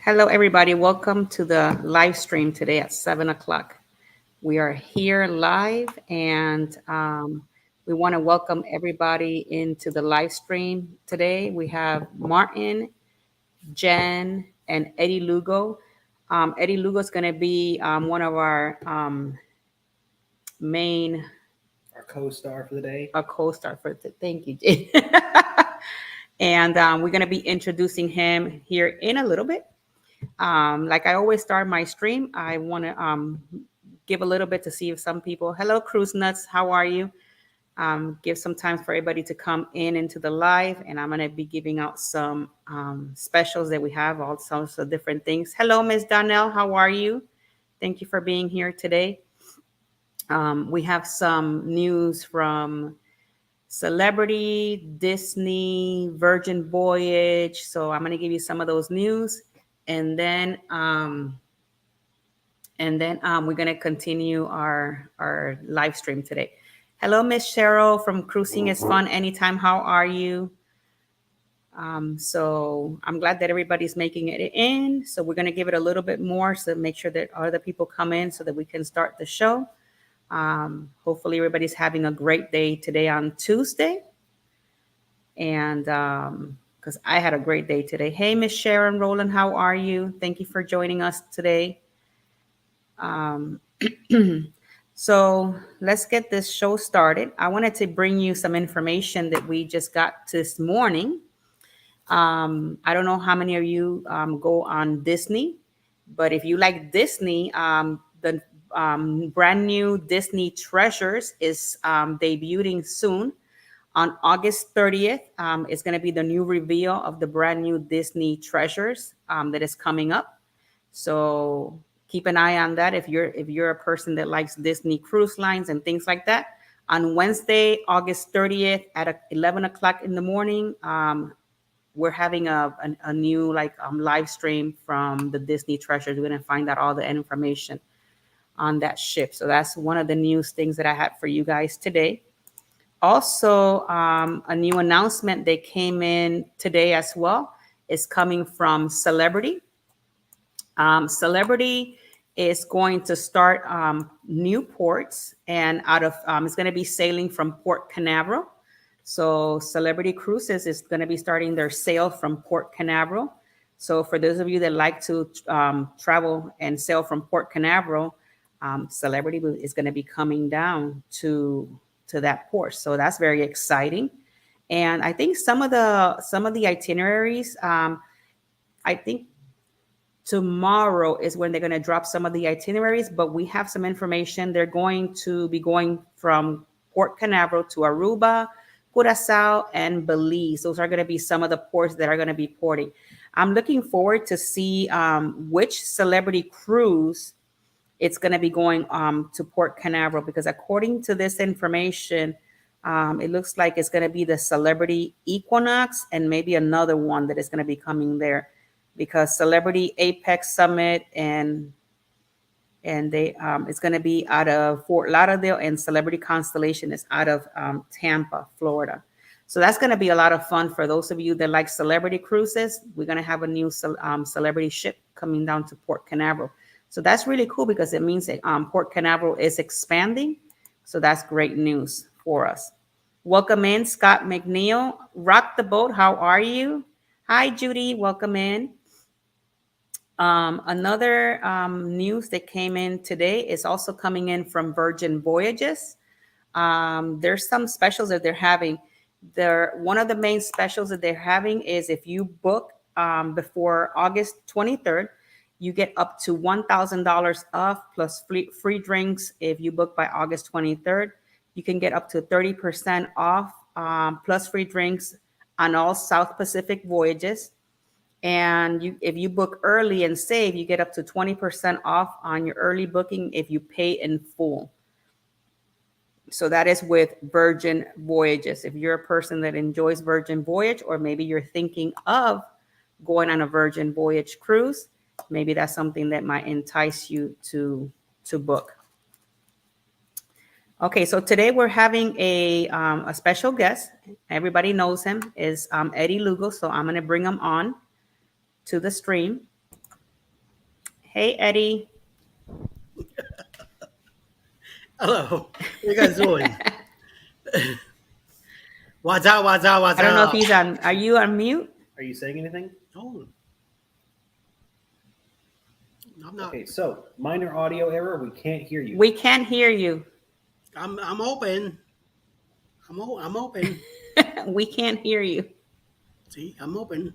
Hello, everybody. Welcome to the live stream today at 7 o'clock. We are here live and we want to welcome everybody into the live stream today. We have Martin, Jen, and Eddie Lugo. Eddie Lugo is going to be one of our main Our co-star for the day. a co-star for thank you, Jay. And we're going to be introducing him here in a little bit. Like I always start my stream, I want to give a little bit to see if some people, hello, Cruise Nuts, how are you? Give some time for everybody to come in into the live, and I'm going to be giving out some specials that we have, all sorts of different things. Hello, Miss Donnell, how are you? Thank you for being here today. We have some news from Celebrity, Disney, Virgin Voyage. So I'm going to give you some of those news, and then we're going to continue our live stream today. Hello, Miss Cheryl from Cruising is Fun Anytime. How are you? So I'm glad that everybody's making it in. So we're going to give it a little bit more so make sure that other people come in so that we can start the show. Hopefully everybody's having a great day today on Tuesday. And because I had a great day today. Hey, Miss Sharon Rowland, how are you? Thank you for joining us today. Um, so let's get this show started. I wanted to bring you some information that we just got this morning. I don't know how many of you go on Disney, but if you like Disney, the brand new Disney Treasures is debuting soon. On August 30th, it's going to be the new reveal of the brand new Disney Treasures that is coming up. So keep an eye on that if you're a person that likes Disney cruise lines and things like that. On Wednesday, August 30th at 11 o'clock in the morning, we're having a new live stream from the Disney Treasures. We're going to find out all the information on that ship. So that's one of the news things that I had for you guys today. Also, a new announcement that came in today as well is coming from Celebrity. Celebrity is going to start new ports and out of it's going to be sailing from Port Canaveral. So Celebrity Cruises is going to be starting their sail from Port Canaveral. So for those of you that like to travel and sail from Port Canaveral, Celebrity is going to be coming down to that port. So that's very exciting. And I think some of the itineraries, I think tomorrow is when they're going to drop some of the itineraries, but we have some information. They're going to be going from Port Canaveral to Aruba, Curacao, and Belize. Those are going to be some of the ports that are going to be porting. I'm looking forward to see which Celebrity cruise it's going to be going to Port Canaveral, because according to this information, it looks like it's going to be the Celebrity Equinox and maybe another one that is going to be coming there, because Celebrity Apex Summit and they it's going to be out of Fort Lauderdale, and Celebrity Constellation is out of Tampa, Florida. So that's going to be a lot of fun for those of you that like Celebrity cruises. We're going to have a new Celebrity ship coming down to Port Canaveral. So that's really cool because it means that Port Canaveral is expanding. So that's great news for us. Welcome in, Scott McNeil. Rock the boat. How are you? Hi, Judy. Welcome in. Another news that came in today is also coming in from Virgin Voyages. There's some specials that they're having. One of the main specials that they're having is if you book before August 23rd, you get up to $1,000 off plus free drinks. If you book by August 23rd, you can get up to 30% off plus free drinks on all South Pacific voyages. And if you book early and save, you get up to 20% off on your early booking if you pay in full. So that is with Virgin Voyages. If you're a person that enjoys Virgin Voyage, or maybe you're thinking of going on a Virgin Voyage cruise, maybe that's something that might entice you to book. Okay, so today we're having a special guest. Everybody knows him, is Eddie Lugo. So I'm going to bring him on to the stream. Hey, Eddie. Hello. What you guys doing? What's up? What's up? What's I don't know if up? he's on. Are you on mute? Are you saying anything? Oh, I'm not. Okay, so minor audio error. We can't hear you. We can't hear you. I'm open. I'm open. We can't hear you. See, I'm open.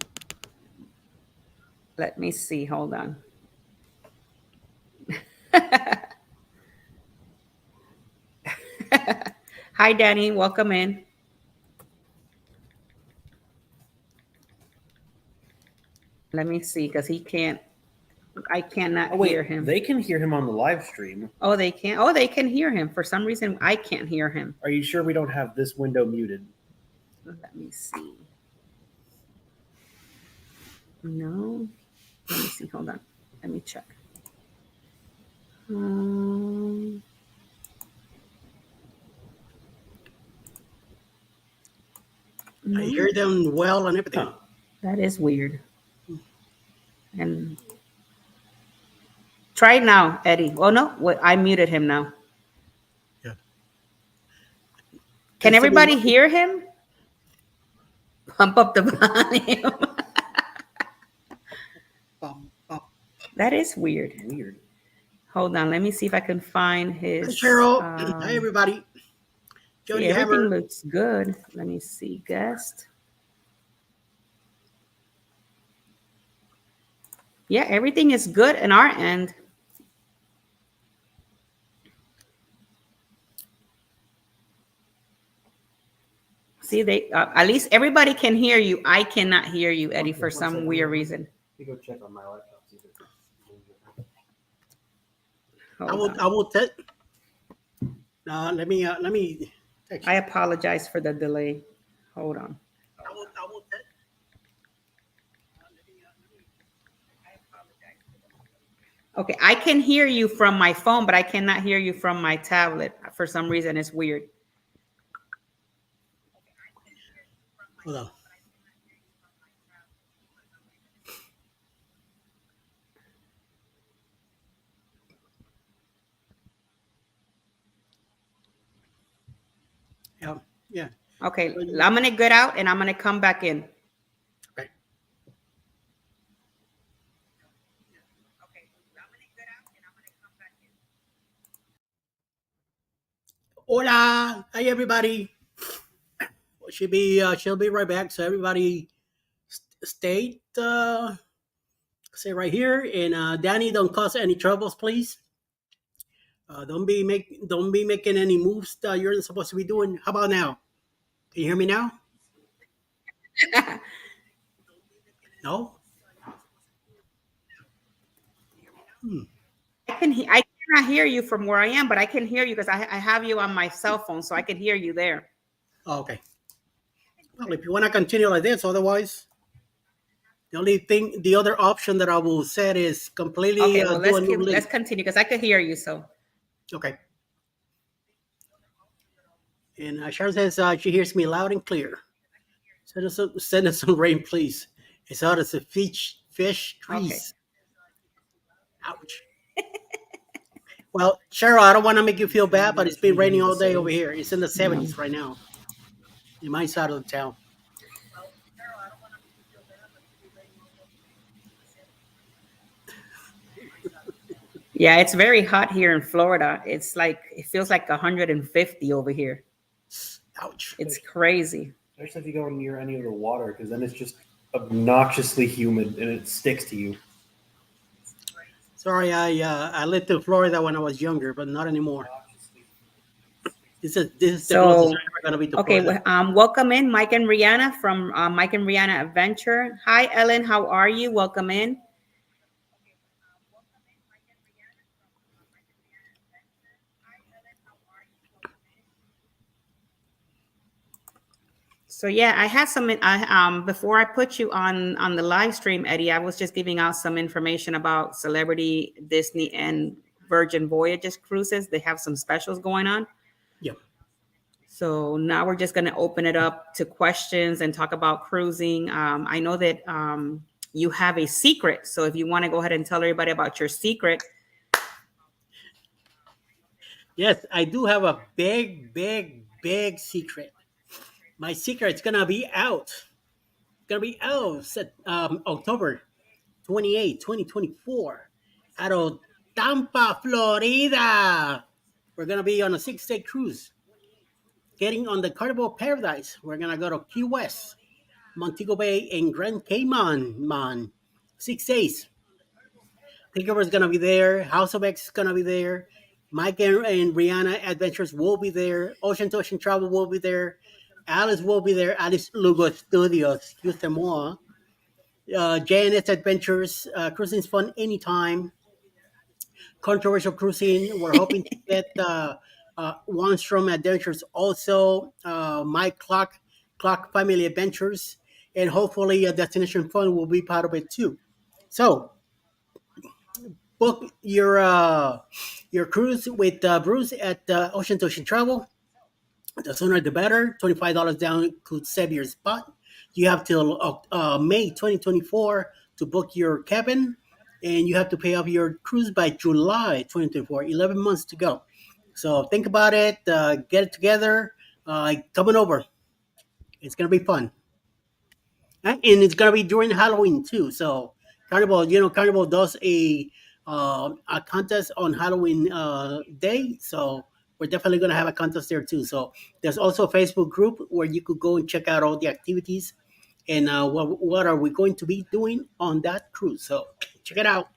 Let me see. Hold on. Hi, Danny. Welcome in. Let me see, because I cannot Oh wait, hear him. they can hear him on the live stream. Oh, they can. Oh, they can hear him. For some reason, I can't hear him. Are you sure we don't have this window muted? Let me see. No. Let me see. Hold on. Let me check. I hear them well and everything. That is weird. And try it now, Eddie. Oh no, wait, I muted him now. Yeah. Can everybody hear him? Pump up the volume. That is weird. Weird. Hold on, let me see if I can find his. Hi, Cheryl. Hi, everybody. See, everything looks good. Let me see, guest. Yeah, everything is good in our end. See, they at least everybody can hear you. I cannot hear you, Eddie, for some weird reason. Let me go check on my laptop. See if I will tell. Let me text you. I apologize for the delay. Hold on. I will tell. Okay, I can hear you from my phone, but I cannot hear you from my tablet. For some reason, it's weird. Hold on. Yeah. Okay, I'm gonna get out and I'm gonna come back in. Okay. Hola. Hi, everybody. She'll be right back. So everybody, stay. Stay right here, and Danny, don't cause any troubles, please. Don't be making any moves that you're not supposed to be doing. How about now? Can you hear me now? No. I cannot hear you from where I am, but I can hear you because I have you on my cell phone, so I can hear you there. Oh, okay. Well, if you want to continue like this, otherwise, the other option that I will set is completely Okay, well, do a new link. let's continue because I could hear you. So Okay. And Sharon says she hears me loud and clear. Send us some rain, please. It's hot as a fish trees. okay. Ouch. Well, Cheryl, I don't want to make you feel bad, but it's been raining all day over here. It's in the 70s right now in my side of the town. Yeah, it's very hot here in Florida. It's like it feels like 150 over here. Ouch. It's crazy. Especially if you go near any of the water, because then it's just obnoxiously humid and it sticks to you. Sorry, I lived in Florida when I was younger, but not anymore. This is the closest I'm ever gonna be to okay. Florida. Welcome in, Mike and Rihanna from Mike and Rihanna Adventure. Hi, Ellen. How are you? Welcome in. So yeah, I had some. Before I put you on the live stream, Eddie, I was just giving out some information about Celebrity, Disney, and Virgin Voyages cruises. They have some specials going on. Yeah. So now we're just going to open it up to questions and talk about cruising. I know that you have a secret. So if you want to go ahead and tell everybody about your secret. Yes, I do have a big, big, big secret. My secret's gonna be out. Gonna be out October 28, 2024, out of Tampa, Florida. We're gonna be on a 6-day cruise, getting on the Carnival Paradise. We're gonna go to Key West, Montego Bay, and Grand Cayman. Man, 6 days. Tinkerbell's gonna be there. House of X is gonna be there. Mike and Rihanna Adventures will be there. Ocean to Ocean Travel will be there. Alice will be there. Alice Lugo Studios, Houston Moore. JNS Adventures, cruising's fun anytime. Controversial cruising. We're hoping to get One Strom Adventures also. Mike Clock Family Adventures, and hopefully Destination Fun will be part of it too. So book your cruise with Bruce at Ocean to Ocean Travel. The sooner the better. $25 down could save your spot. You have till May 2024 to book your cabin, and you have to pay off your cruise by July 2024. 11 months to go. So think about it. Get it together. Coming over. It's gonna be fun, and it's gonna be during Halloween too. So Carnival does a contest on Halloween day. So we're definitely gonna have a contest there too. So there's also a Facebook group where you could go and check out all the activities and what are we going to be doing on that cruise. So check it out.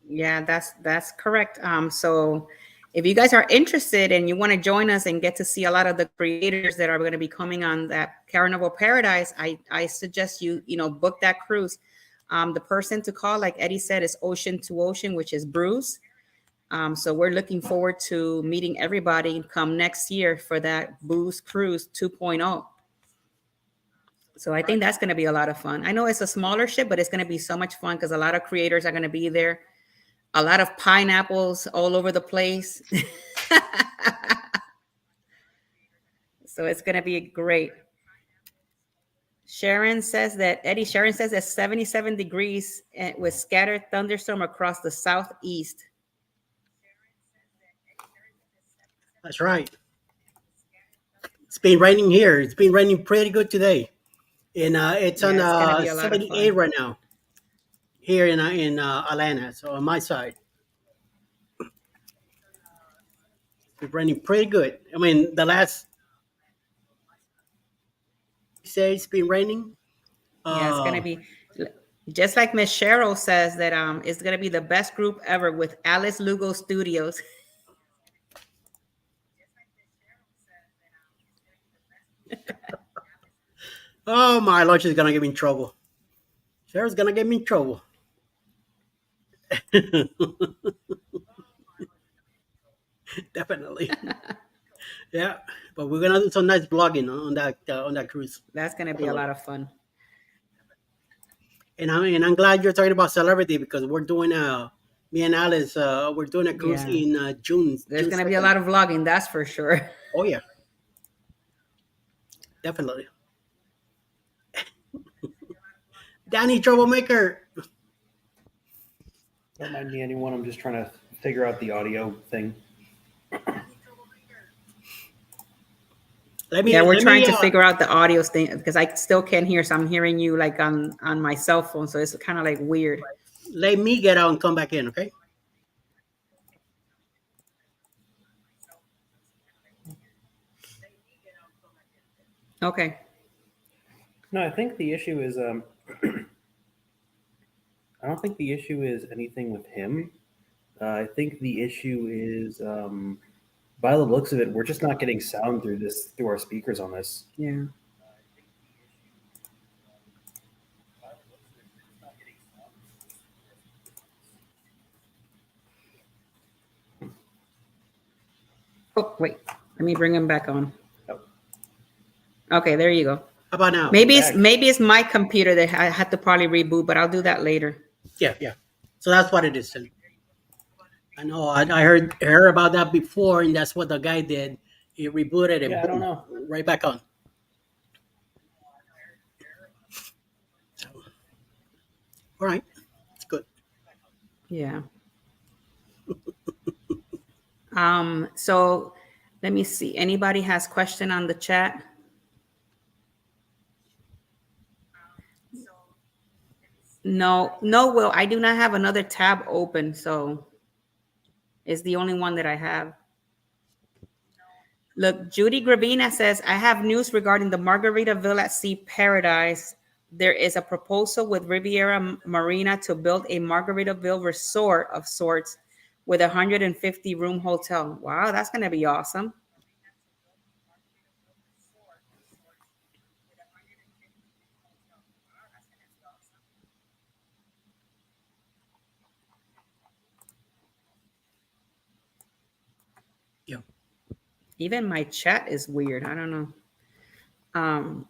Yeah, that's correct. So if you guys are interested and you want to join us and get to see a lot of the creators that are going to be coming on that Carnival Paradise, I suggest you book that cruise. The person to call, like Eddie said, is Ocean to Ocean, which is Bruce. So we're looking forward to meeting everybody come next year for that Booze Cruise 2.0. So I think that's going to be a lot of fun. I know it's a smaller ship, but it's going to be so much fun because a lot of creators are going to be there. A lot of pineapples all over the place. So it's going to be great. Sharon says that 77 degrees with scattered thunderstorm across the southeast. That's right. It's been raining here. It's been raining pretty good today, and it's on gonna be a lot of 78 fun. right now here in Atlanta. So on my side, it's raining pretty good. I mean, the last say it's been raining. Yeah, it's gonna be just like Miss Cheryl says that it's gonna be the best group ever with Alice Lugo Studios. Oh my Lord, she's gonna get me in trouble. Cheryl's gonna get me in trouble. Definitely. Yeah, but we're gonna do some nice vlogging on that cruise. That's gonna be a lot of fun. And I'm glad you're talking about celebrity because we're doing me and Alice we're doing a cruise Yeah. in June. There's June gonna be a 2nd. lot of vlogging, that's for sure. Oh yeah, definitely. Danny Troublemaker. Don't mind me, anyone. I'm just trying to figure out the audio thing. We're trying to figure out the audio thing because I still can't hear. So I'm hearing you like on my cell phone. So it's kind of like weird. Let me get out and come back in, okay? Okay. No, I think the issue is I don't think the issue is anything with him. I think the issue is by the looks of it, we're just not getting sound through our speakers on this. Yeah. Oh, wait. Let me bring him back on. Oh. Okay, there you go. How about now? Maybe it's my computer that I had to probably reboot, but I'll do that later. Yeah. So that's what it is. Then. I know. I heard about that before, and that's what the guy did. He rebooted and Yeah, I don't boom, know. right back on. So, all right, it's good. Yeah. So let me see. Anybody has question on the chat? No, no, Will. I do not have another tab open, so it's the only one that I have. Look, Judy Gravina says, I have news regarding the Margaritaville at Sea Paradise. There is a proposal with Riviera Marina to build a Margaritaville resort of sorts with a 150 room hotel. Wow, that's going to be awesome. Yeah. Even my chat is weird. I don't know. Um,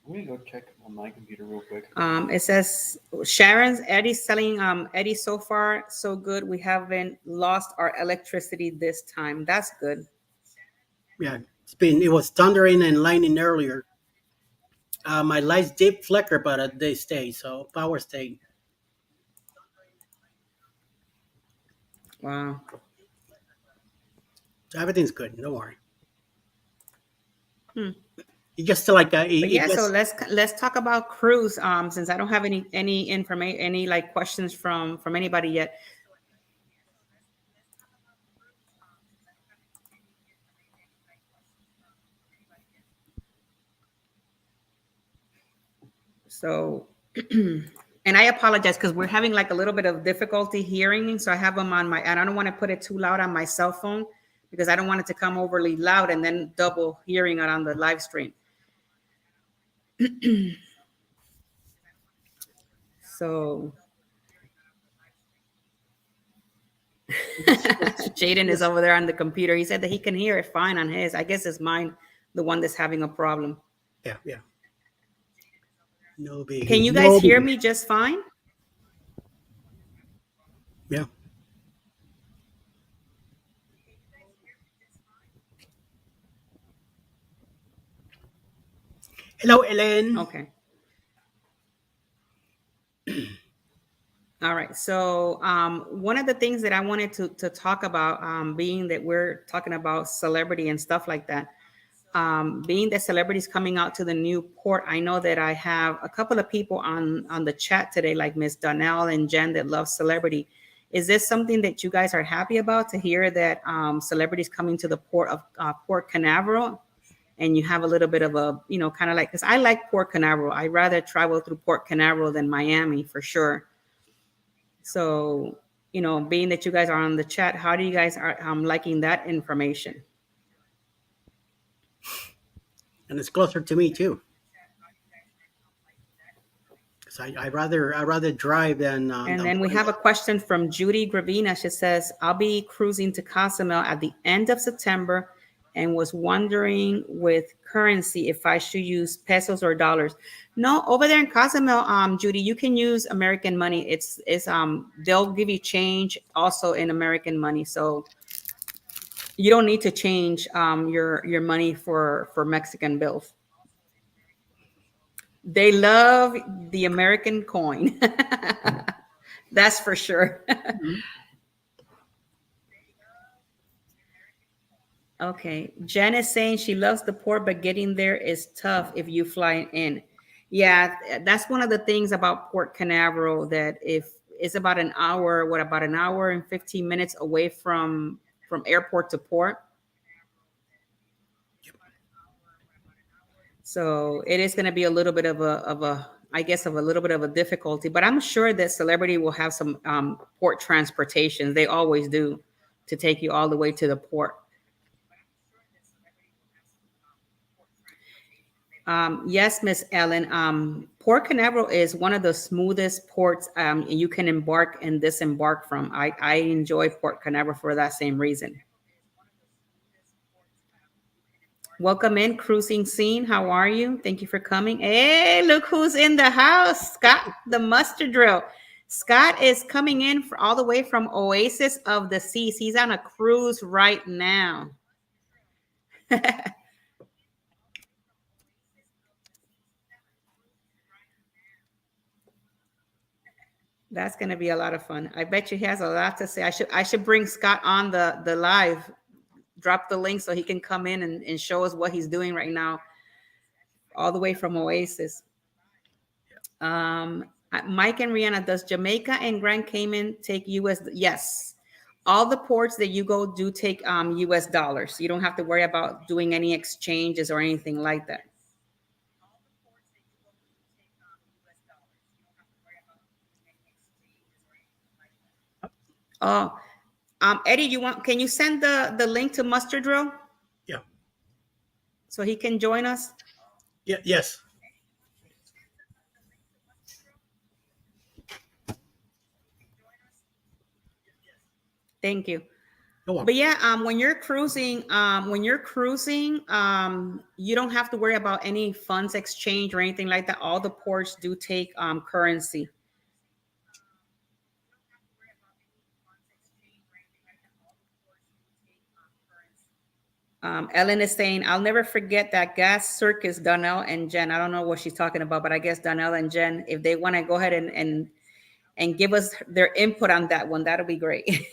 Let me go check on my computer real quick. it says Sharon's Eddie's selling Eddie so far so good. We haven't lost our electricity this time. That's good. Yeah, it was thundering and lightning earlier. My lights did flicker, but they stayed. So power stayed. Wow. So everything's good. Don't worry. Hmm. It just like But it yeah, so gets. let's talk about cruise. Since I don't have any information, any like questions from anybody yet. So, and I apologize because we're having like a little bit of difficulty hearing. So I have them on my, and I don't want to put it too loud on my cell phone because I don't want it to come overly loud and then double hearing it on the live stream. So Jaden is Just over there on the computer. He said that he can hear it fine on his. I guess it's mine, the one that's having a problem. yeah, yeah. No biggie. Can you guys No hear biggie. me just fine? Yeah. Hello, Ellen. Okay. All right. So one of the things that I wanted to talk about, being that we're talking about celebrity and stuff like that, being that celebrities coming out to the new port, I know that I have a couple of people on the chat today, like Miss Donnell and Jen, that love celebrity. Is this something that you guys are happy about to hear that celebrities coming to the port of Port Canaveral? And you have a little bit of a, kind of like, because I like Port Canaveral. I'd rather travel through Port Canaveral than Miami for sure. So, being that you guys are on the chat, how do you guys are liking that information? And it's closer to me too. Because I rather drive And than then we fly. have a question from Judy Gravina. She says, I'll be cruising to Cozumel at the end of September and was wondering with currency if I should use pesos or dollars. No, over there in Cozumel, Judy, you can use American money. It's they'll give you change also in American money. So you don't need to change your money for Mexican bills. They love the American coin. That's for sure. Mhm. Okay. Jen is saying she loves the port, but getting there is tough if you fly in. Yeah, that's one of the things about Port Canaveral that if it's about an hour, about an hour and 15 minutes away from airport to port. So it is going to be a little bit of a I guess of a little bit of a difficulty, but I'm sure that Celebrity will have some port transportation. They always do to take you all the way to the port. Yes, Miss Ellen. Port Canaveral is one of the smoothest ports you can embark and disembark from. I enjoy Port Canaveral for that same reason. Welcome in, Cruising Scene. How are you? Thank you for coming. Hey, look who's in the house. Scott, the Mustard Drill. Scott is coming in all the way from Oasis of the Seas. He's on a cruise right now. That's going to be a lot of fun. I bet you he has a lot to say. I should bring Scott on the live, drop the link so he can come in and show us what he's doing right now, all the way from Oasis. Mike and Rihanna, does Jamaica and Grand Cayman take US? Yes. All the ports that you go do take US dollars. You don't have to worry about doing any exchanges or anything like that. Oh, Eddie, can you send the link to Mustard Drill? Yeah. So he can join us? Yeah, yes. Thank you. Go on. But yeah, when you're cruising, you don't have to worry about any funds exchange or anything like that. All the ports do take currency. Ellen is saying, I'll never forget that gas circus, Donnell and Jen. I don't know what she's talking about, but I guess Donnell and Jen, if they want to go ahead and give us their input on that one, that'll be great.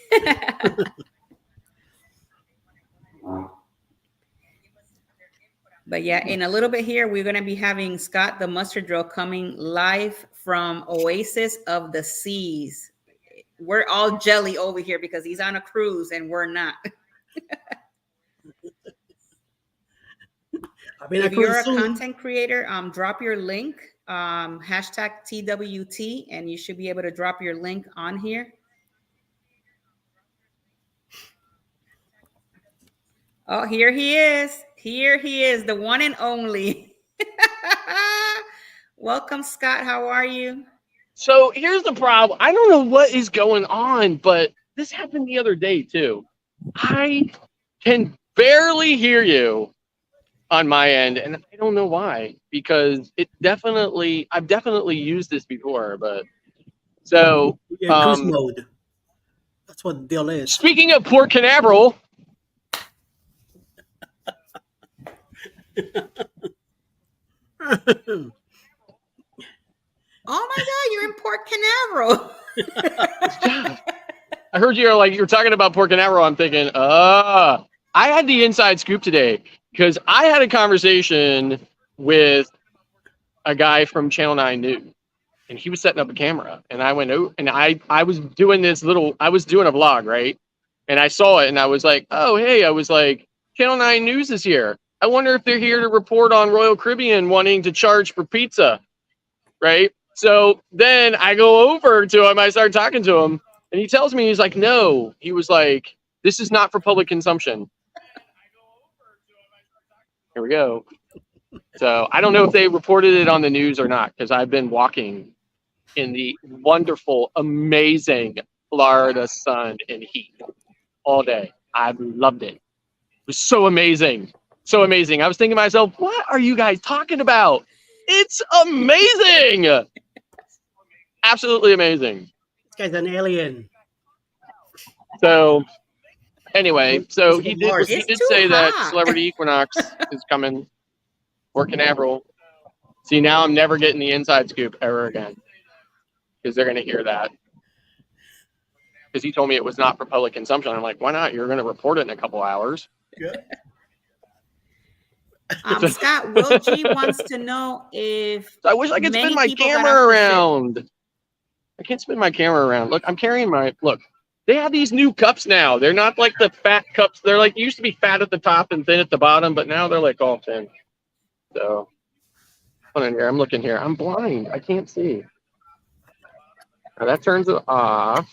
But yeah, in a little bit here, we're going to be having Scott the Mustard Drill coming live from Oasis of the Seas. We're all jelly over here because he's on a cruise and we're not. If you're a content creator, drop your link, hashtag TWT, and you should be able to drop your link on here. Oh, here he is. Here he is, the one and only. Welcome, Scott. How are you? So here's the problem. I don't know what is going on, but this happened the other day too. I can barely hear you on my end, and I don't know why, because I've definitely used this before, but so cruise mode. That's what the deal is. Speaking of Port Canaveral, oh my God, you're in Port Canaveral. I heard you're talking about Port Canaveral. I'm thinking, I had the inside scoop today because I had a conversation with a guy from Channel 9 News, and he was setting up a camera, and I went out, and I was doing a vlog, right? And I saw it, and I was like, oh, hey, I was like, Channel 9 News is here. I wonder if they're here to report on Royal Caribbean wanting to charge for pizza, right? So then I go over to him, I start talking to him, and he tells me, he's like, no. He was like, this is not for public consumption. Here we go. So I don't know if they reported it on the news or not, because I've been walking in the wonderful, amazing Florida sun and heat all day. I've loved it. It was so amazing. So amazing. I was thinking to myself, what are you guys talking about? It's amazing. Absolutely amazing. This guy's an alien. So anyway, so he did say hot. that Celebrity Equinox is coming. Port Canaveral. See, now I'm never getting the inside scoop ever again, because they're going to hear that. Because he told me it was not for public consumption. I'm like, why not? You're going to report it in a couple hours. Yeah. Scott, Will G wants to know if I wish I could spin my camera around. I can't spin my camera around. Look, I'm carrying look. They have these new cups now. They're not like the fat cups. They're like, used to be fat at the top and thin at the bottom, but now they're like all thin. So, hold on here. I'm looking here. I'm blind. I can't see. Now that turns it off.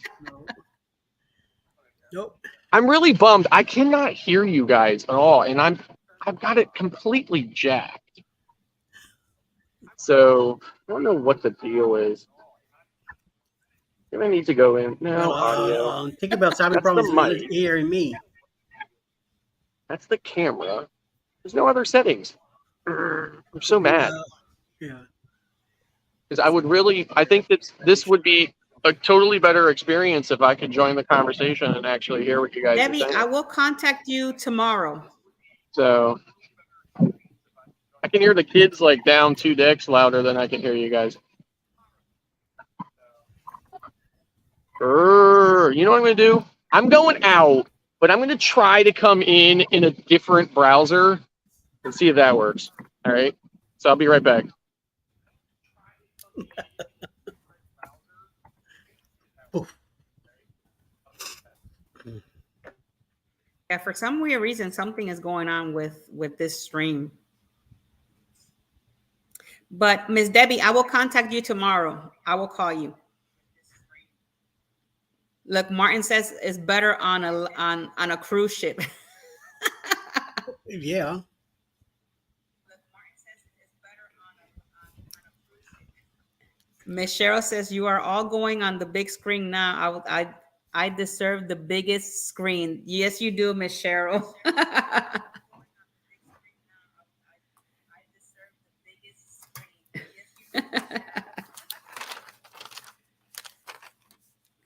Nope. I'm really bummed. I cannot hear you guys at all, and I've got it completely jacked. So I don't know what the deal is. I'm gonna need to go in now. Audio. Think about having problems hearing me. That's the camera. There's no other settings. I'm so mad Yeah. because I think that this would be a totally better experience if I could join the conversation and actually hear what you guys are Debbie, I saying. will contact you tomorrow. So I can hear the kids like down 2 decks louder than I can hear you guys. You know what I'm going to do? I'm going out, but I'm going to try to come in a different browser and see if that works. All right. So I'll be right back. Yeah, for some weird reason, something is going on with this stream. But Miss Debbie, I will contact you tomorrow. I will call you. Look, Martin says it's better on a cruise ship. Yeah. Miss Cheryl says you are all going on the big screen now. I deserve the biggest screen. Yes, you do, Miss Cheryl.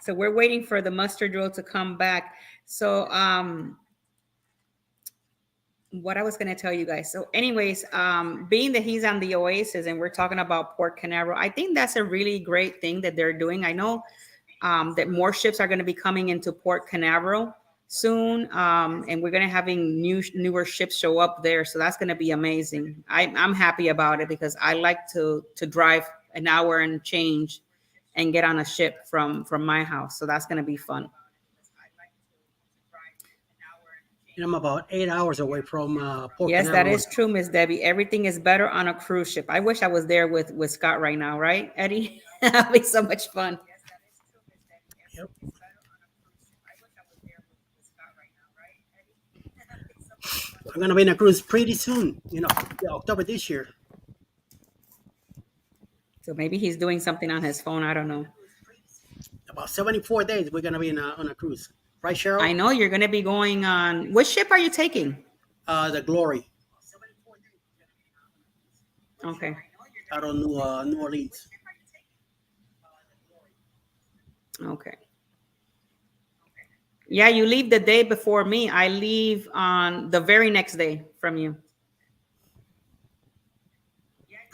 So we're waiting for the muster drill to come back. So what I was going to tell you guys. So anyways, being that he's on the Oasis and we're talking about Port Canaveral, I think that's a really great thing that they're doing. I know that more ships are going to be coming into Port Canaveral soon, and we're going to having newer ships show up there. So that's going to be amazing. I'm happy about it because I like to drive an hour and change and get on a ship from my house. So that's going to be fun. And I'm about 8 hours away from Port Yes, Canaveral. that is true, Miss Debbie. Everything is better on a cruise ship. I wish I was there with Scott right now, right, Eddie? That'd be so much fun. Yep. I'm going to be in a cruise pretty soon, October this year. So maybe he's doing something on his phone. I don't know. About 74 days, we're going to be on a cruise. Right, Cheryl? I know you're going to be going on. Which ship are you taking? The Glory. Okay. Out of New Orleans. Okay. Yeah, you leave the day before me. I leave on the very next day from you.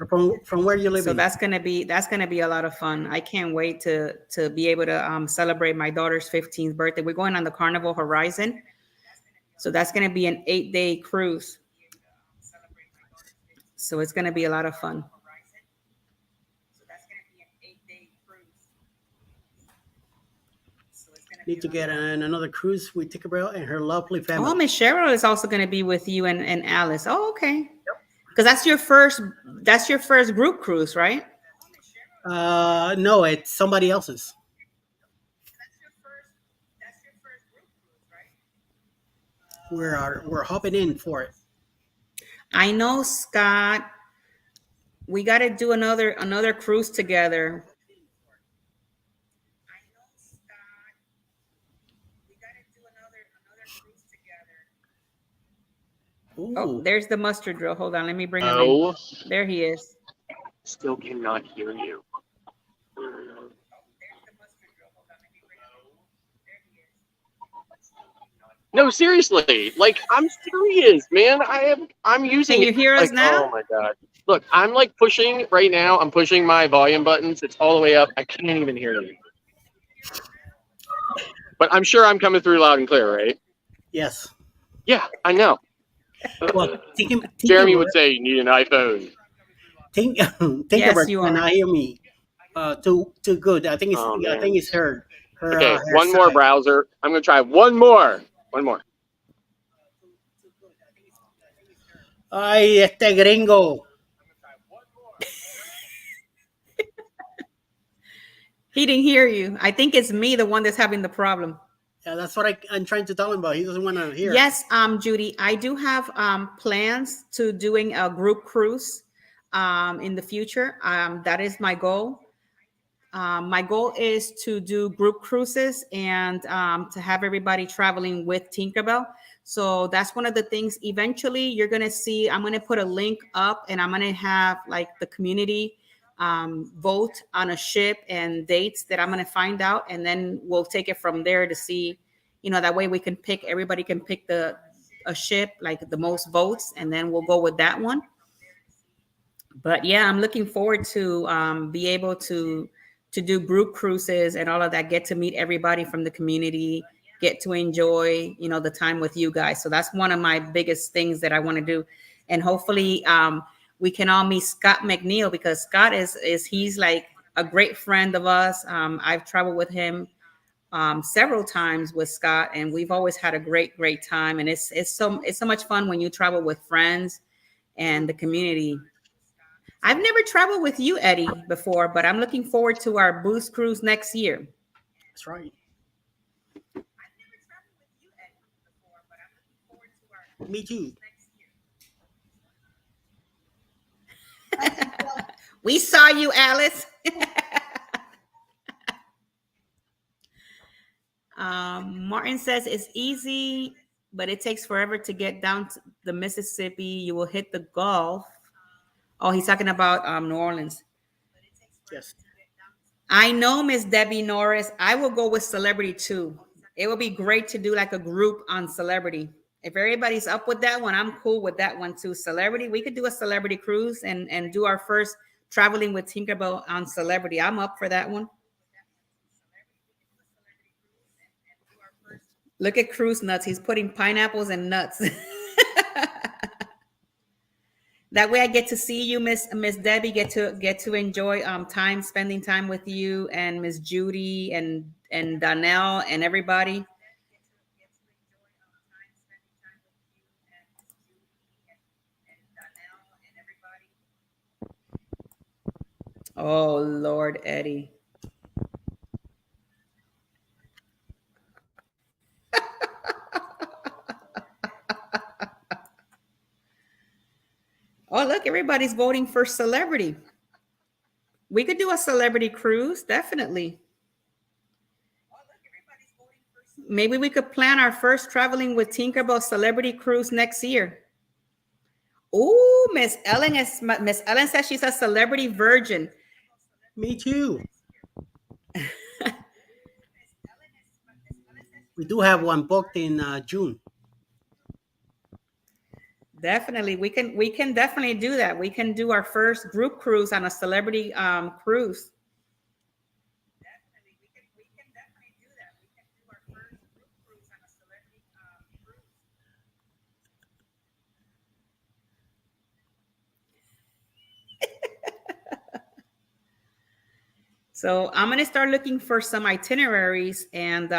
From where you live? So that's gonna be a lot of fun. I can't wait to be able to celebrate my daughter's 15th birthday. We're going on the Carnival Horizon, so that's gonna be an 8-day cruise. So it's gonna be a lot of fun. Need to get on another cruise with Tinkerbell and her lovely family. Oh, Miss Cheryl is also gonna be with you and Alice. Oh, okay. Because that's your first group cruise, right? No, it's somebody else's. We're hopping in for it. I know, Scott. We got to do another cruise together. Ooh. Oh, there's the mustard drill. Hold on, let me bring him in. Oh, There he is. still cannot hear you. No, seriously. Like, I'm serious, man. I'm using. Can you hear us like, now? Oh my god. Look, I'm like pushing right now. I'm pushing my volume buttons. It's all the way up. I can't even hear you. But I'm sure I'm coming through loud and clear, right? Yes. Yeah, I know. Well, Jeremy would say you need an iPhone. Tinkerbell you cannot are. hear me. Too good. I think it's Oh, I man. think it's her. Okay, her one more side. browser. I'm gonna try one more. One more. Ay, este gringo. He didn't hear you. I think it's me, the one that's having the problem. Yeah, that's what I'm trying to tell him about. He doesn't want to hear. Yes, Judy, I do have plans to doing a group cruise in the future. That is my goal. My goal is to do group cruises and to have everybody traveling with Tinkerbell. So that's one of the things. Eventually, you're going to see, I'm going to put a link up and I'm going to have like the community vote on a ship and dates that I'm going to find out. And then we'll take it from there to see, that way we can pick, everybody can pick a ship, like the most votes, and then we'll go with that one. But yeah, I'm looking forward to be able to do group cruises and all of that, get to meet everybody from the community, get to enjoy, the time with you guys. So that's one of my biggest things that I want to do. And hopefully we can all meet Scott McNeil, because Scott he's like a great friend of us. I've traveled with him several times with Scott, and we've always had a great time. And it's so much fun when you travel with friends and the community. I've never traveled with you, Eddie, before, but I'm looking forward to our boost cruise next year. That's right. Me too. We saw you, Alice. Martin says it's easy, but it takes forever to get down to the Mississippi. You will hit the Gulf. Oh, he's talking about New Orleans. Yes. I know, Miss Debbie Norris. I will go with Celebrity too. It will be great to do like a group on Celebrity. If everybody's up with that one, I'm cool with that one too. Celebrity, we could do a Celebrity cruise and do our first traveling with Tinkerbell on Celebrity. I'm up for that one. Look at Cruise Nuts. He's putting pineapples and nuts. That way I get to see you, Miss Debbie, get to enjoy spending time with you and Miss Judy and Donnell and everybody. Oh Lord, Eddie. Oh, look, everybody's voting for Celebrity. We could do a Celebrity cruise, definitely. Maybe we could plan our first traveling with Tinkerbell Celebrity cruise next year. Oh, Miss Ellen says she's a Celebrity virgin. Me too. We do have one booked in June. Definitely, we can definitely do that. We can do our first group cruise on a Celebrity cruise. Definitely, we can definitely do that. We can do our first group cruise on a Celebrity cruise. So I'm going to start looking for some itineraries, and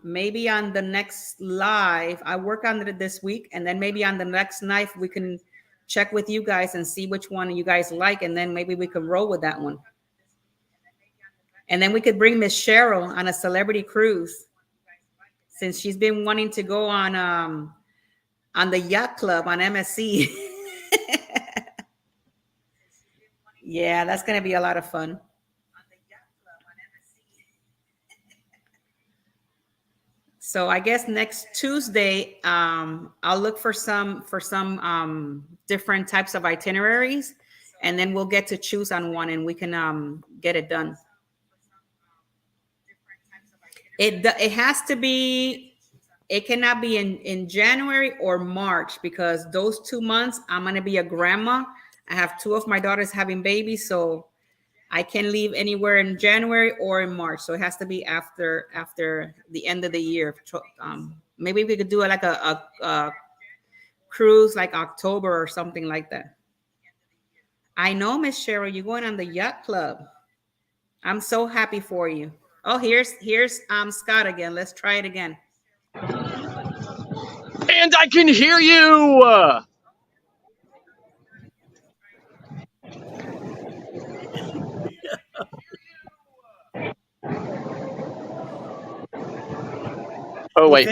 maybe on the next live, I work on it this week, and then maybe on the next night, we can check with you guys and see which one you guys like, and then maybe we could roll with that one. And then we could bring Miss Cheryl on a Celebrity cruise, since she's been wanting to go on the yacht club on MSC. Yeah, that's going to be a lot of fun. So I guess next Tuesday, I'll look for some different types of itineraries, and then we'll get to choose on one, and we can get it done. It has to be. It cannot be in January or March, because those 2 months I'm going to be a grandma. I have 2 of my daughters having babies, so I can leave anywhere in January or in March. So it has to be after the end of the year. Maybe we could do like a cruise like October or something like that. I know, Miss Cheryl, you're going on the yacht club. I'm so happy for you. Oh, here's Scott again. Let's try it again. And I can hear you. Oh, wait.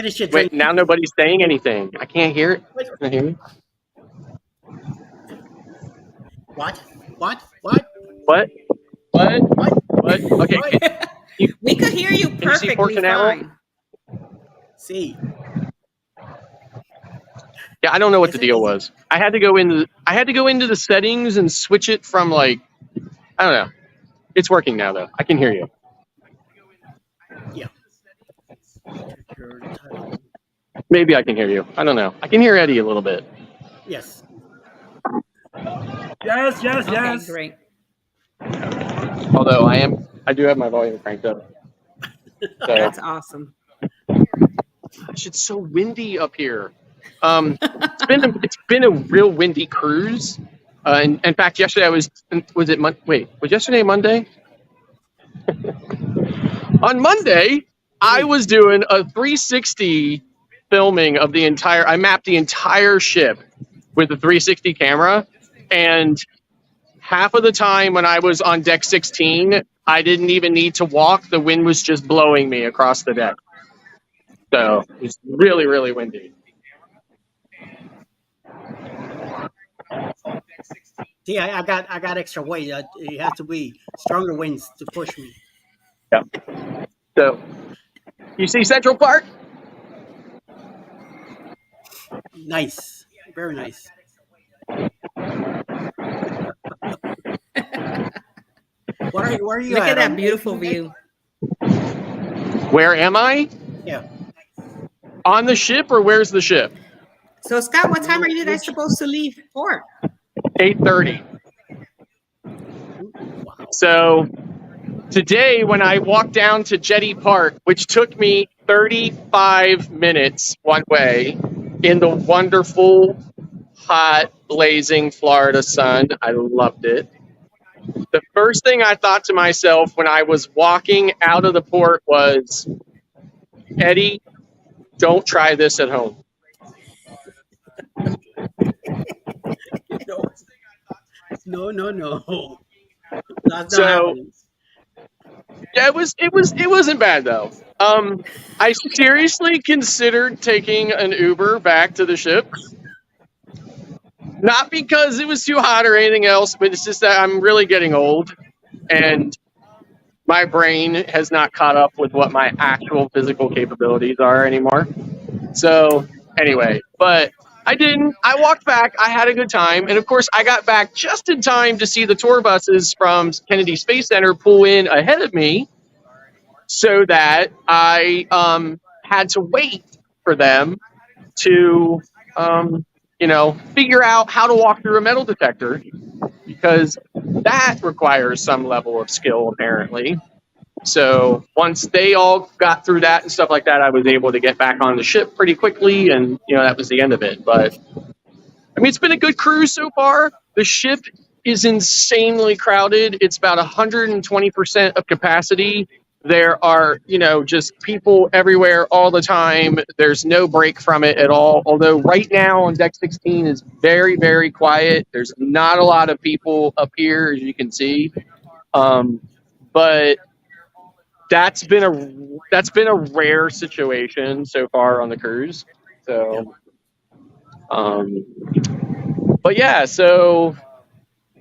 Now nobody's saying anything. I can't hear it. Can I hear me? What? What? What? Okay. Right. We could hear you you see Port perfectly Canaveral? fine. See. Yeah, I don't know what Is the it, deal is it, was. I had to go into the settings and switch it from like I don't know. It's working now though. I can hear you. yeah. Check your title. Maybe I can hear you. I don't know. I can hear Eddie a little bit. Yes. Yes, yes, Okay, yes. great. Although I do have my volume cranked up. So That's awesome. gosh, it's so windy up here. It's been a real windy cruise. And in fact, yesterday was yesterday Monday? On Monday, I was doing a 360 filming of the entire. I mapped the entire ship with a 360 camera, and half of the time when I was on deck 16, I didn't even need to walk. The wind was just blowing me across the deck. So it's really, really windy. See, I got extra weight. It has to be stronger winds to push me. Yeah. So you see Central Park? Nice. Very nice. Where are you Look at that on beautiful 18 deck? view. Where am I? Yeah. On the ship, or where's the ship? So, Scott, what time No, are you guys which, supposed to leave port? 8:30. wow. So today, when I walked down to Jetty Park, which took me 35 minutes one way in the wonderful, hot, blazing Florida sun, I loved it. The first thing I thought to myself when I was walking out of the port was, Eddie, don't try this at home. No. That's not So happening. yeah, it wasn't bad though. I seriously considered taking an Uber back to the ship. Not because it was too hot or anything else, but it's just that I'm really getting old and my brain has not caught up with what my actual physical capabilities are anymore. So anyway, but I didn't. I walked back. I had a good time. And of course, I got back just in time to see the tour buses from Kennedy Space Center pull in ahead of me so that I had to wait for them to, figure out how to walk through a metal detector because that requires some level of skill, apparently. So once they all got through that and stuff like that, I was able to get back on the ship pretty quickly, and that was the end of it. But I mean, it's been a good cruise so far. The ship is insanely crowded. It's about 120% of capacity. There are, just people everywhere all the time. There's no break from it at all. Although right now on deck 16 is very, very quiet. There's not a lot of people up here, as you can see. But that's been a rare situation so far on the cruise. So, but yeah, so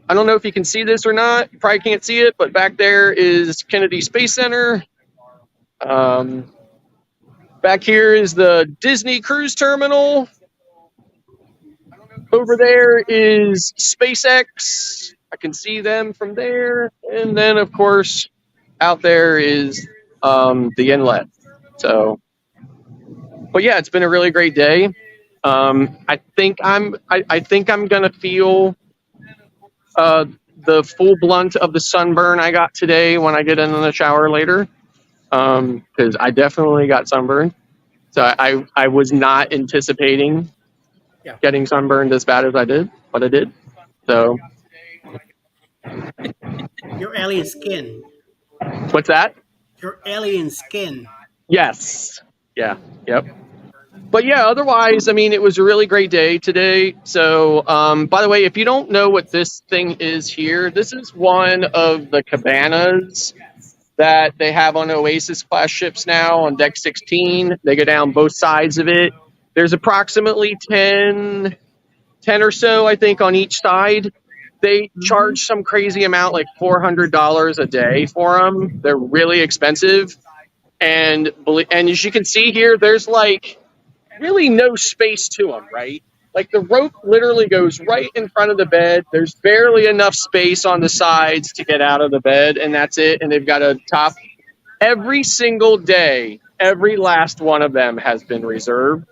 I don't know if you can see this or not. You probably can't see it, but back there is Kennedy Space Center. Back here is the Disney Cruise Terminal. Over there is SpaceX. I can see them from there. And then, of course, out there is the inlet. So, but yeah, it's been a really great day. I think I'm gonna feel the full blunt of the sunburn I got today when I get in the shower later, because I definitely got sunburned. So I was not anticipating getting sunburned as bad as I did, but I did. So Your alien skin. what's that? Your alien skin. Yes. Yeah. Yep. But yeah, otherwise, I mean, it was a really great day today. So, by the way, if you don't know what this thing is here, this is one of the cabanas that they have on Oasis class ships now on deck 16. They go down both sides of it. There's approximately 10 or so, I think, on each side. they charge some crazy amount, like $400 a day for them. They're really expensive. And as you can see here, there's like really no space to them, right? Like the rope literally goes right in front of the bed. There's barely enough space on the sides to get out of the bed, and that's it. And they've got a top. Every single day, every last one of them has been reserved.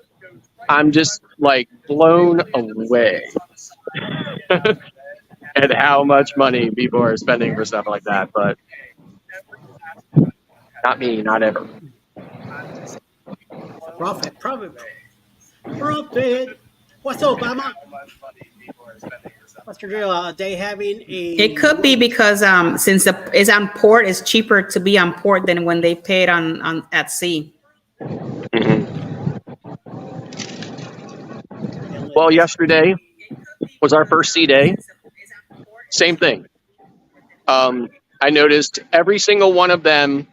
I'm just like blown away at how much money people are spending for stuff like that. But not me, not ever. Profit. What's up, Obama? What's your deal? They having a. It could be because since it's on port, it's cheaper to be on port than when they pay it on at sea. Mm-hmm. Well, yesterday was our first sea day. Same thing. I noticed every single one of them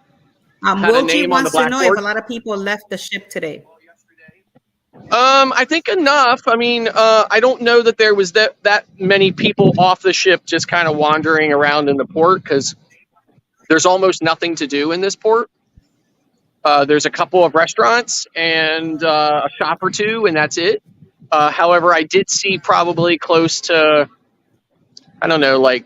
had a Wilgie name on the wants to know if blackboard. a lot of people left the ship today. I think enough. I mean, I don't know that there was that many people off the ship just kind of wandering around in the port because there's almost nothing to do in this port. There's a couple of restaurants and a shop or two, and that's it. However, I did see probably close to, I don't know, like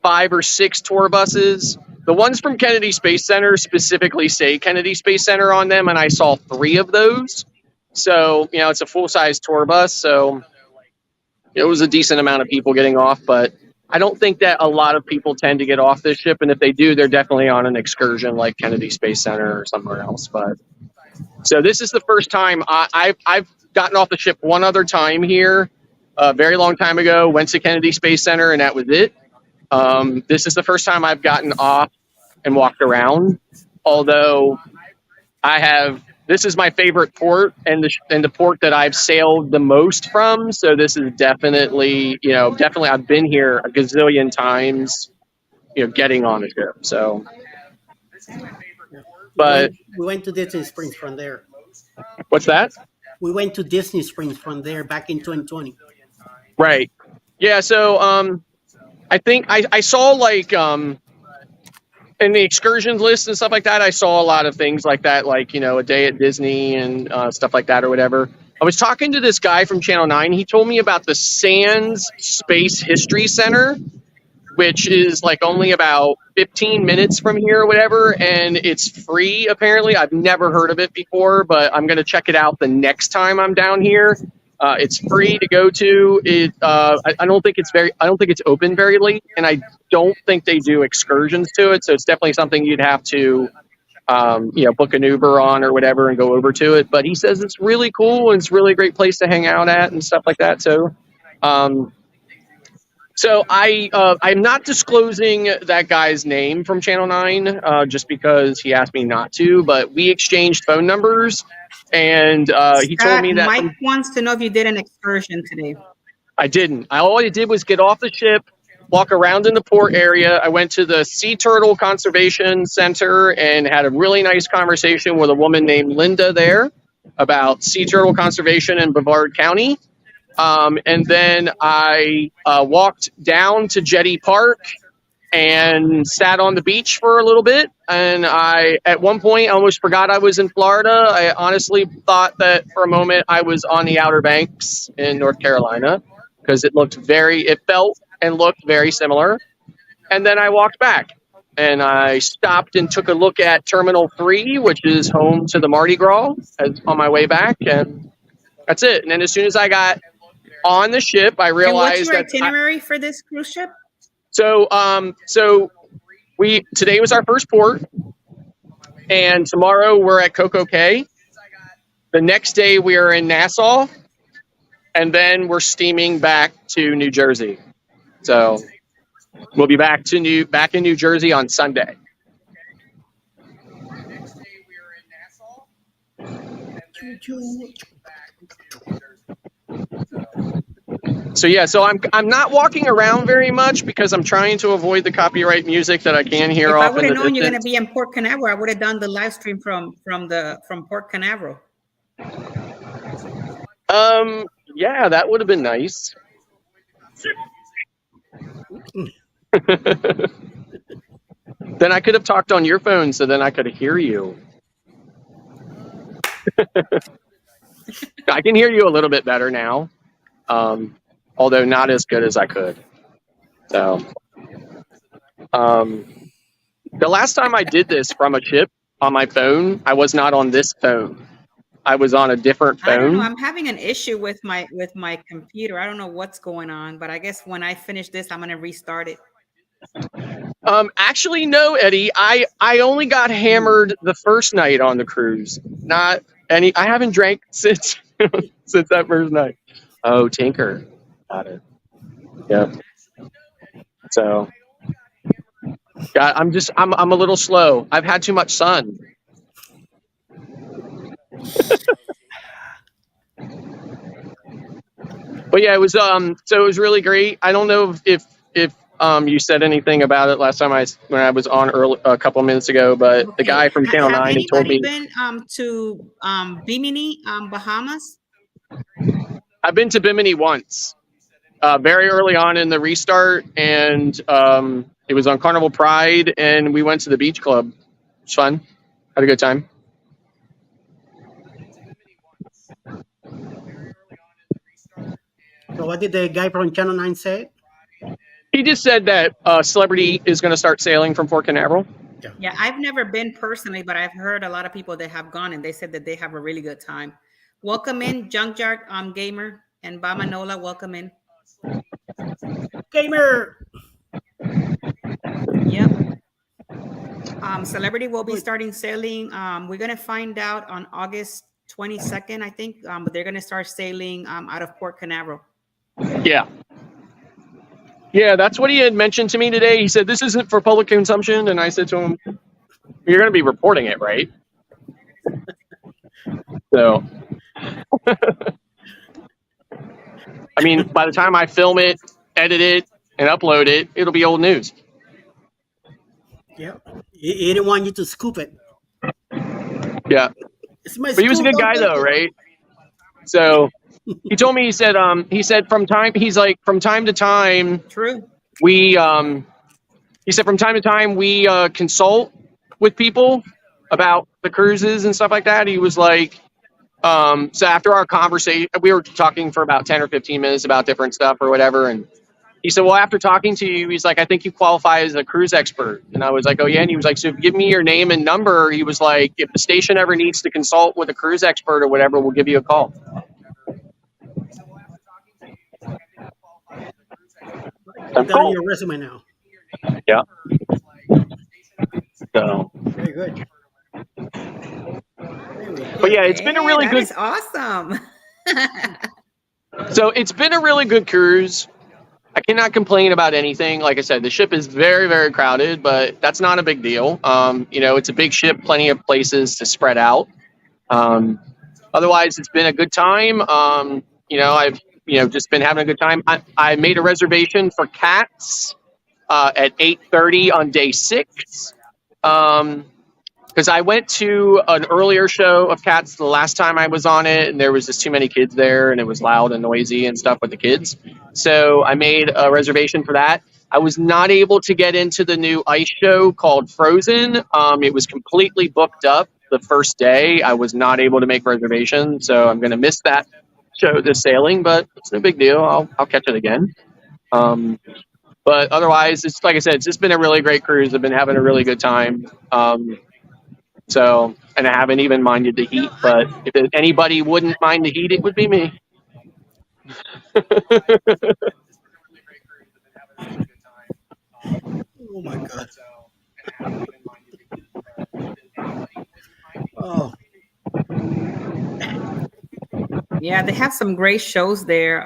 5 or 6 tour buses. The ones from Kennedy Space Center specifically say Kennedy Space Center on them, and I saw 3 of those. So, it's a full-size tour bus, so it was a decent amount of people getting off, but I don't think that a lot of people tend to get off this ship, and if they do, they're definitely on an excursion like Kennedy Space Center or somewhere else. But so this is the first time I've gotten off the ship one other time here, a very long time ago, went to Kennedy Space Center, and that was it. This is the first time I've gotten off and walked around, although this is my favorite port and the port that I've sailed the most from. So this is definitely I've been here a gazillion times, getting on a ship. So, but we went to Disney Springs from there. What's that? We went to Disney Springs from there back in 2020. Right. Yeah. So, I think I saw like, in the excursions list and stuff like that, I saw a lot of things like that, like, a day at Disney and stuff like that or whatever. I was talking to this guy from Channel 9. He told me about the Sands Space History Center, which is like only about 15 minutes from here or whatever, and it's free apparently. I've never heard of it before, but I'm going to check it out the next time I'm down here. It's free to go to. I don't think it's open very late, and I don't think they do excursions to it. So it's definitely something you'd have to, book an Uber on or whatever and go over to it. But he says it's really cool and it's really a great place to hang out at and stuff like that. So, I'm not disclosing that guy's name from Channel 9 just because he asked me not to. But we exchanged phone numbers. And he told me that Mike wants to know if you did an excursion today. I didn't. All I did was get off the ship, walk around in the port area. I went to the Sea Turtle Conservation Center and had a really nice conversation with a woman named Linda there about sea turtle conservation in Brevard County. And then I walked down to Jetty Park and sat on the beach for a little bit. And at one point, almost forgot I was in Florida. I honestly thought that for a moment I was on the Outer Banks in North Carolina because it felt and looked very similar. And then I walked back and I stopped and took a look at Terminal 3, which is home to the Mardi Gras, on my way back. And that's it. And then as soon as I got on the ship, I realized and what's your itinerary for this cruise ship? So today was our first port, and tomorrow we're at Coco Cay. The next day we are in Nassau, and then we're steaming back to New Jersey. So we'll be back in New Jersey on Sunday. So I'm not walking around very much because I'm trying to avoid the copyright music that I can hear off. If I would have known you're going to distance. be in Port Canaveral, I would have done the live stream from Port Canaveral. Yeah, that would have been nice. Then I could have talked on your phone, so then I could hear you. I can hear you a little bit better now, although not as good as I could. So, the last time I did this from a ship on my phone, I was not on this phone. I was on a different I don't know. phone. I'm having an issue with my computer. I don't know what's going on, but I guess when I finish this, I'm gonna restart it. Actually, no, Eddie. I only got hammered the first night on the cruise. Not any. I haven't drank since since that first night. Oh, Tinker, got it. Yeah. So, yeah, I'm a little slow. I've had too much sun. But yeah, it was so it was really great. I don't know if you said anything about it last time when I was on a couple of minutes ago, but the Okay. guy from Channel Have 9 had told anybody me. been to Bimini, Bahamas? I've been to Bimini once, very early on in the restart, and it was on Carnival Pride, and we went to the beach club. It was fun. Had a good time. So what did the guy from Channel 9 say? He just said that Celebrity is going to start sailing from Port Canaveral. Yeah, I've never been personally, but I've heard a lot of people that have gone, and they said that they have a really good time. Welcome in, Junkyard Gamer and Bamanola. Welcome in. Gamer. Yep. Celebrity will be starting sailing. We're gonna find out on August 22nd, I think. But they're gonna start sailing out of Port Canaveral. Yeah. Yeah, that's what he had mentioned to me today. He said, this isn't for public consumption. And I said to him, you're going to be reporting it, right? So, I mean, by the time I film it, edit it, and upload it, it'll be old news. Yeah. He didn't want you to scoop it. Yeah. It's my But he was a scoop, good don't guy, take though, it. right? So he told me, he said from time to time, True. he said from time to time we consult with people about the cruises and stuff like that. He was like, so after our conversation, we were talking for about 10 or 15 minutes about different stuff or whatever. And he said, well, after talking to you, he's like, I think you qualify as a cruise expert. And I was like, oh yeah. And he was like, so give me your name and number. He was like, if the station ever needs to consult with a cruise expert or whatever, we'll give you a call. Put that on your resume now. Yeah. So, Very good. but yeah, it's been a really that good. is awesome. So it's been a really good cruise. I cannot complain about anything. Like I said, the ship is very, very crowded, but that's not a big deal. It's a big ship, plenty of places to spread out. Otherwise, it's been a good time. I've just been having a good time. I made a reservation for Cats at 8:30 on day 6. Because I went to an earlier show of Cats the last time I was on it, and there was just too many kids there, and it was loud and noisy and stuff with the kids. So I made a reservation for that. I was not able to get into the new ice show called Frozen. It was completely booked up the first day. I was not able to make reservations, so I'm going to miss that show this sailing, but it's no big deal. I'll catch it again. But otherwise, it's like I said, it's just been a really great cruise. I've been having a really good time. And I haven't even minded the heat, but if anybody wouldn't mind the heat, it would be me. Oh my God. Oh. Yeah, they have some great shows there.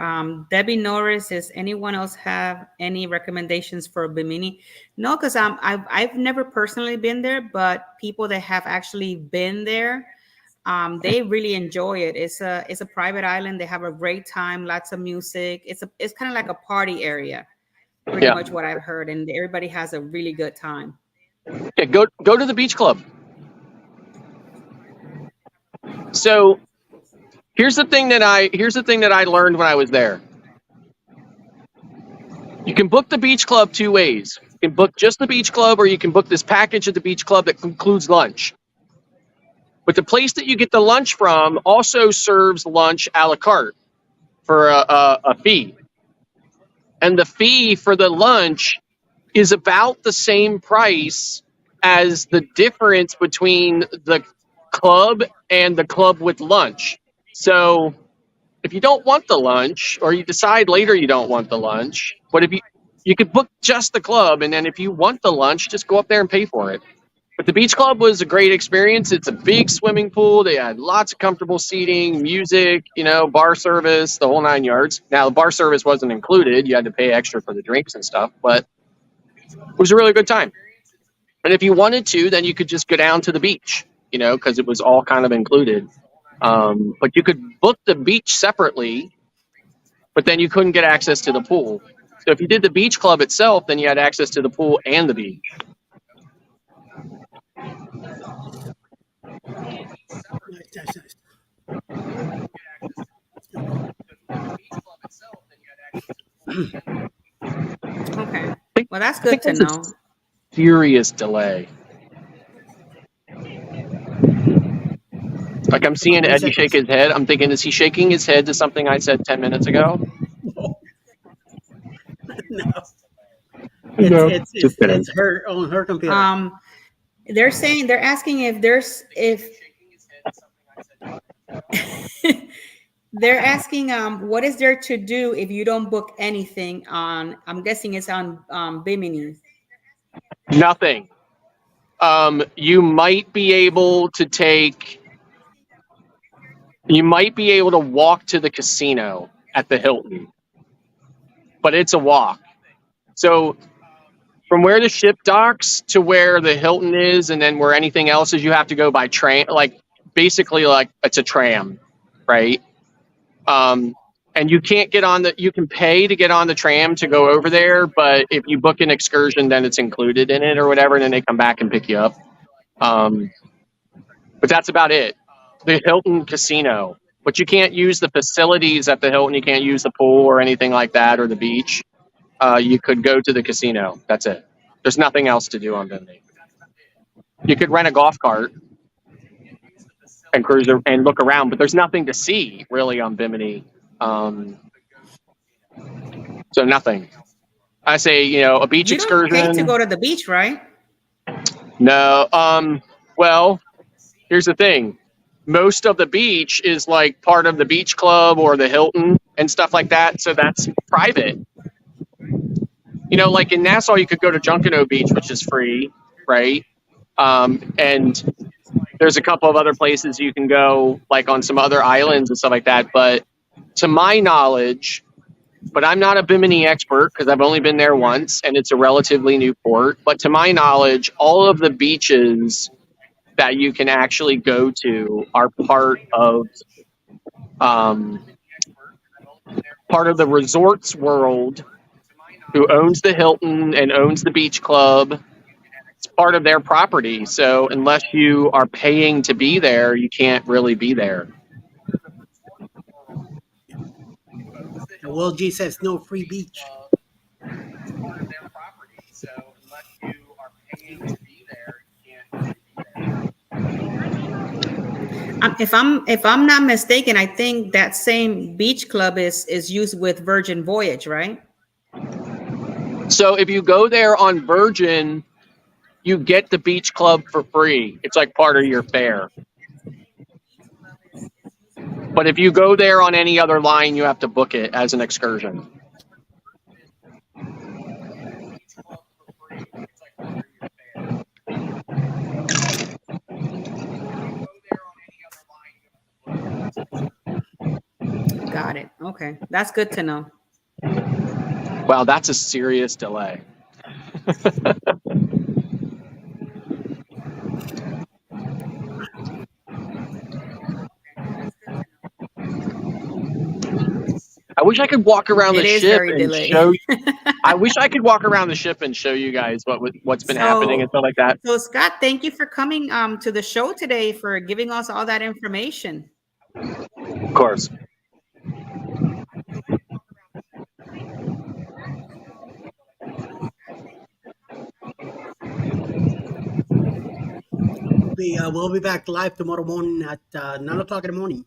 Debbie Norris, does anyone else have any recommendations for Bimini? No, because I've never personally been there, but people that have actually been there, they really enjoy it. It's a private island. They have a great time, lots of music. It's kind of like a party area, pretty much what I've heard, and everybody has a really good time. Yeah, go to the beach club. So here's the thing that I learned when I was there. You can book the beach club 2 ways. You can book just the beach club, or you can book this package at the beach club that includes lunch. But the place that you get the lunch from also serves lunch a la carte for a fee. And the fee for the lunch is about the same price as the difference between the club and the club with lunch. So if you don't want the lunch, or you decide later you don't want the lunch, but if you could book just the club, and then if you want the lunch, just go up there and pay for it. But the beach club was a great experience. It's a big swimming pool. They had lots of comfortable seating, music, bar service, the whole 9 yards. Now, the bar service wasn't included. You had to pay extra for the drinks and stuff, but it was a really good time. And if you wanted to, then you could just go down to the beach, because it was all kind of included. But you could book the beach separately, but then you couldn't get access to the pool. So if you did the beach club itself, then you had access to the pool and the beach. Nice. Okay. Well, that's good to know. Serious delay. Like, I'm seeing Eddie shake his head. I'm thinking, is he shaking his head to something I said 10 minutes ago? No. It's her on her computer. They're asking they're asking what is there to do if you don't book anything on, I'm guessing it's on Bimini. Nothing. You might be able to walk to the casino at the Hilton, but it's a walk. So from where the ship docks to where the Hilton is, and then where anything else is, you have to go by train. Basically it's a tram, right? And you can't get on you can pay to get on the tram to go over there, but if you book an excursion, then it's included in it or whatever, and then they come back and pick you up. But that's about it. The Hilton Casino. But you can't use the facilities at the Hilton. You can't use the pool or anything like that, or the beach. You could go to the casino. That's it. There's nothing else to do on Bimini. You could rent a golf cart and cruise and look around, but there's nothing to see really on Bimini. So nothing. I say, a beach You excursion. don't pay to go to the beach, right? No. Well, here's the thing. Most of the beach is like part of the beach club or the Hilton and stuff like that. So that's private. Like in Nassau, you could go to Junkanoo Beach, which is free, right? And there's a couple of other places you can go, like on some other islands and stuff like that. But to my knowledge, but I'm not a Bimini expert because I've only been there once and it's a relatively new port. But to my knowledge, all of the beaches that you can actually go to are part of the resorts world, who owns the Hilton and owns the beach club. It's part of their property. So unless you are paying to be there, you can't really be there. Will G says no free beach. If I'm not mistaken, I think that same beach club is used with Virgin Voyage, right? So if you go there on Virgin, you get the beach club for free. It's like part of your fare. But if you go there on any other line, you have to book it as an excursion. Got it. Okay. That's good to know. Wow, that's a serious delay. I wish I could walk around the ship and show. I wish I could walk around the ship and show you guys what's been happening and stuff like that. So Scott, thank you for coming to the show today, for giving us all that information. Of course. we'll be back live tomorrow morning at 9 o'clock in the morning,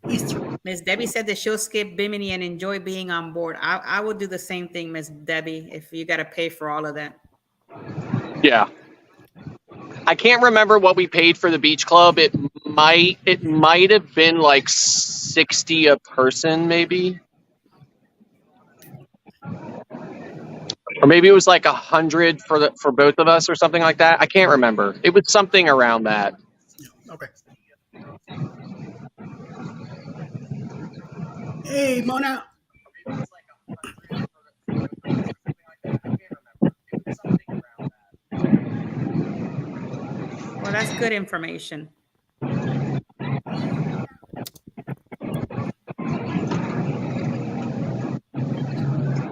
Eastern. Miss Debbie said that she'll skip Bimini and enjoy being on board. I would do the same thing, Miss Debbie, if you got to pay for all of that. Yeah. I can't remember what we paid for the beach club. It might have been like 60 a person, maybe. Or maybe it was like 100 for both of us or something like that. I can't remember. It was something around that. Okay. Hey, Mona. Well, that's good information.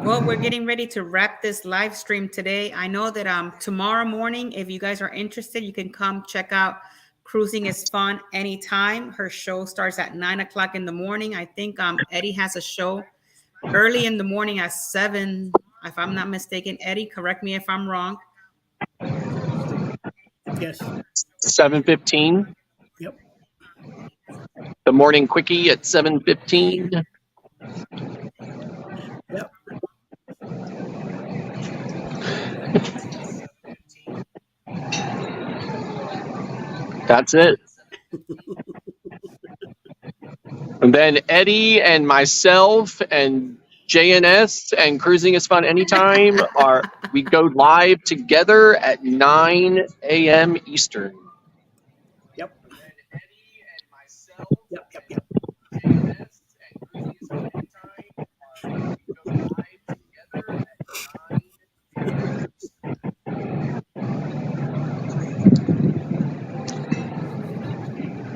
Well, we're getting ready to wrap this live stream today. I know that tomorrow morning, if you guys are interested, you can come check out Cruising is Fun anytime. Her show starts at 9 o'clock in the morning. I think Eddie has a show early in the morning at 7, if I'm not mistaken. Eddie, correct me if I'm wrong. Yes. 7:15. Yep. The morning quickie at 7:15. Yep. That's it. And then Eddie and myself and JNS and Cruising is Fun anytime we go live together at 9 a.m. Eastern. Yep. Yep. Yep. Yep.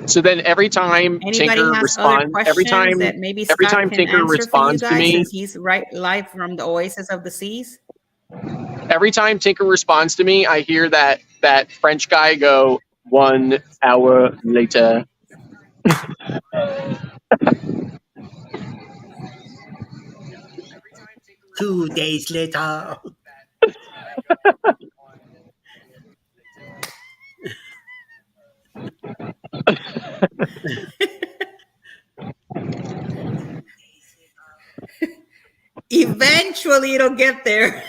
So then every time Anybody Tinker has responds, other questions that maybe Scott can Tinker answer for you responds to guys, me, since he's right live from the Oasis of the Seas? every time Tinker responds to me, I hear that French guy go 1 hour later. 2 days later. Eventually, it'll get there.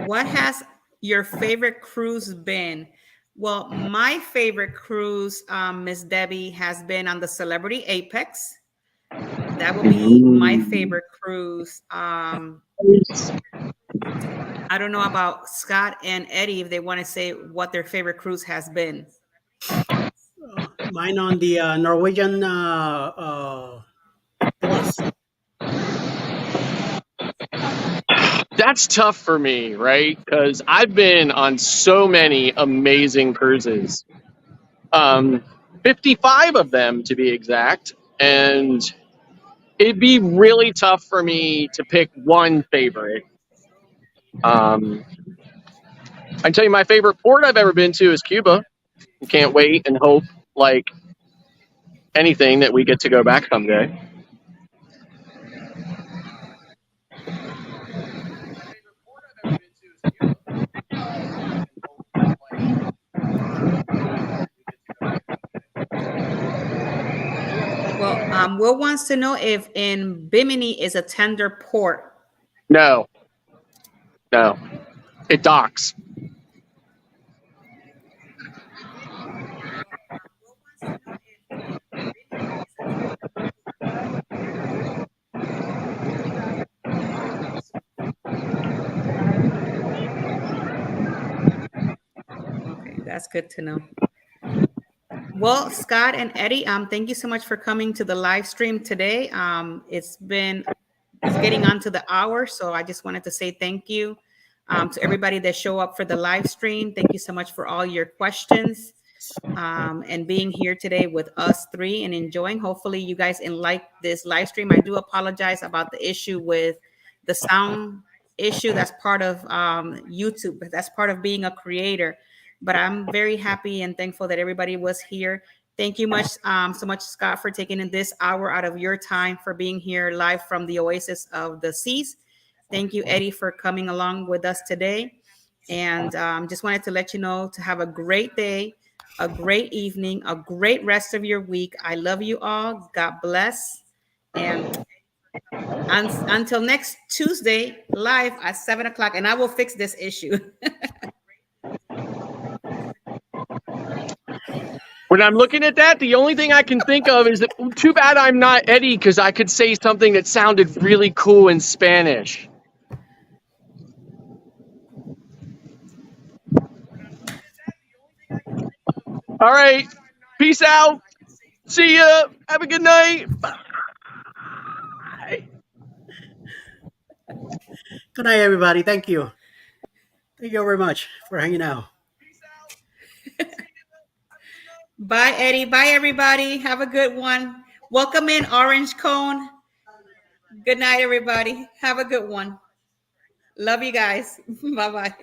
What has your favorite cruise been? Well, my favorite cruise, Miss Debbie, has been on the Celebrity Apex. That would be my favorite cruise. I don't know about Scott and Eddie if they want to say what their favorite cruise has been. Mine on the Norwegian Plus. That's tough for me, right? Because I've been on so many amazing cruises. 55 of them to be exact. And it'd be really tough for me to pick one favorite. I can tell you my favorite port I've ever been to is Cuba. I can't wait and hope, like anything, that we get to go back someday. Well, Will wants to know if in Bimini is a tender port. No. It docks. Okay, that's good to know. Well, Scott and Eddie, thank you so much for coming to the live stream today. It's getting on to the hour, so I just wanted to say thank you to everybody that show up for the live stream. Thank you so much for all your questions and being here today with us three and enjoying. Hopefully you guys like this live stream. I do apologize about the issue with the sound issue. That's part of YouTube. That's part of being a creator. But I'm very happy and thankful that everybody was here. Thank you so much, Scott, for taking in this hour out of your time for being here live from the Oasis of the Seas. Thank you, Eddie, for coming along with us today. And just wanted to let you know to have a great day, a great evening, a great rest of your week. I love you all. God bless. And until next Tuesday, live at 7 o'clock, and I will fix this issue. When I'm looking at that, the only thing I can think of is that too bad I'm not Eddie because I could say something that sounded really cool in Spanish. All right. Peace out. See ya. Have a good night. Bye. Good night, everybody. Thank you. Thank you very much for hanging out. Bye, Eddie. Bye, everybody. Have a good one. Welcome in, Orange Cone. Good night, everybody. Have a good one. Love you guys. Bye-bye.